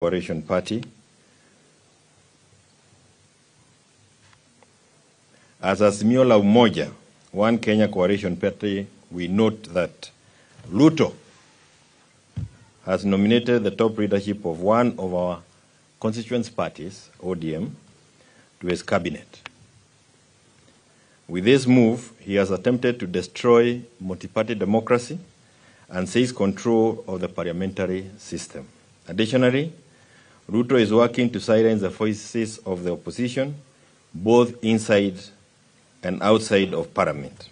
Coalition Party. As Azimio la Umoja, One Kenya Coalition Party, we note that Ruto has nominated the top leadership of one of our constituent parties, ODM, to his cabinet. With this move, he has attempted to destroy multi-party democracy and seize control of the parliamentary system. Additionally, Ruto is working to silence the voices of the opposition, both inside and outside of parliament.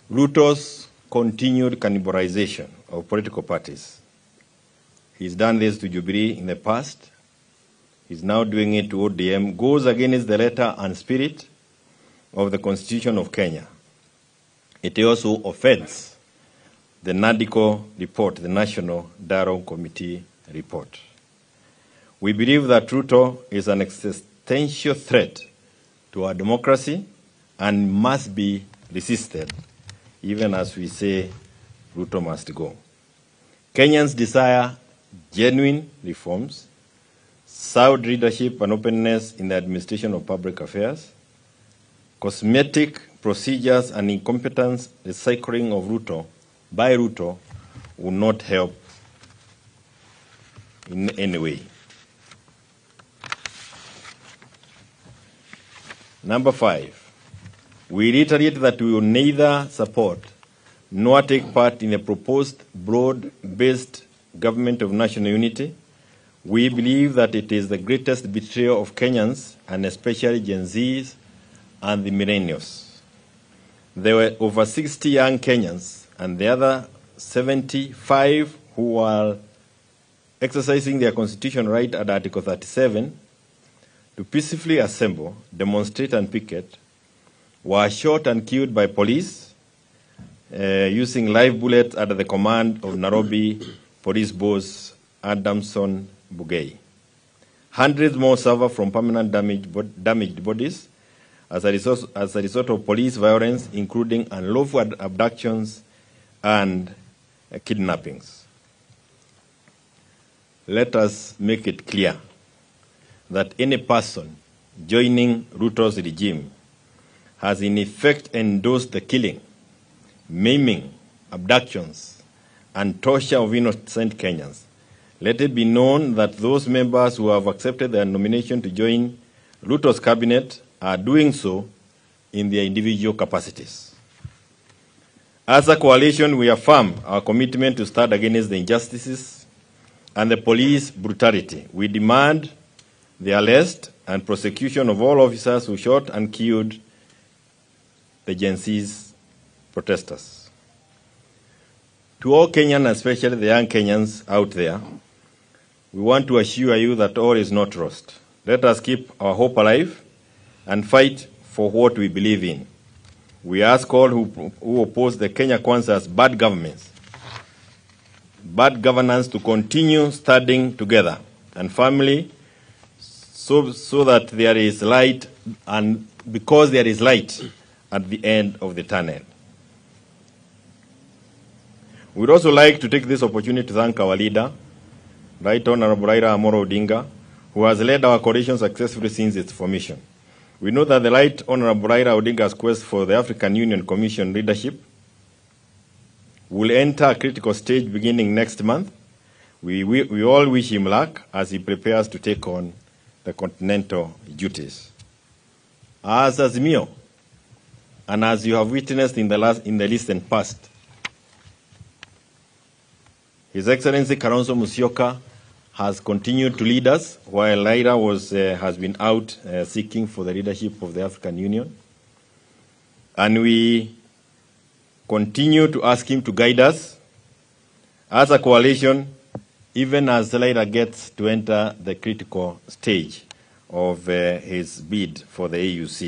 Ruto's continued cannibalization of political parties. He's done this to Jubilee in the past. He's now doing it to ODM, goes against the letter and spirit of the Constitution of Kenya. It also offends the NADCO report, the National Dialogue Committee report. We believe that Ruto is an existential threat to our democracy and must be resisted, even as we say Ruto must go. Kenyans desire genuine reforms, sound leadership and openness in the administration of public affairs. Cosmetic procedures and incompetence recycling of Ruto by Ruto will not help in any way. Number 5, we reiterate that we will neither support nor take part in the proposed broad-based government of national unity. We believe that it is the greatest betrayal of Kenyans, and especially Gen Zs and the millennials. There were over 60 young Kenyans and the other 75 who are exercising their constitutional right at Article 37 to peacefully assemble, demonstrate and picket, were shot and killed by police using live bullets under the command of Nairobi police boss Adamson Bugei. Hundreds more suffer from permanent damaged bodies as a result of police violence, including unlawful abductions and kidnappings. Let us make it clear that any person joining Ruto's regime has in effect endorsed the killing, maiming, abductions, and torture of innocent Kenyans. Let it be known that those members who have accepted their nomination to join Ruto's cabinet are doing so in their individual capacities. As a coalition, we affirm our commitment to stand against the injustices and the police brutality. We demand the arrest and prosecution of all officers who shot and killed the Gen Z's protesters. To all Kenyans, especially the young Kenyans out there, we want to assure you that all is not lost. Let us keep our hope alive and fight for what we believe in. We ask all who oppose the Kenya Kwanza's bad governance to continue standing together and firmly so that there is light, and because there is light at the end of the tunnel. We'd also like to take this opportunity to thank our leader, Right Honorable Raila Amolo Odinga, who has led our coalition successfully since its formation. We know that the Right Honorable Raila Odinga's quest for the African Union Commission leadership will enter a critical stage beginning next month. We all wish him luck as he prepares to take on the continental duties. As Azimio, and as you have witnessed in the recent past, His Excellency Kalonzo Musyoka has continued to lead us while Raila has been out seeking for the leadership of the African Union. And we continue to ask him to guide us as a coalition, even as Raila gets to enter the critical stage of his bid for the AUC.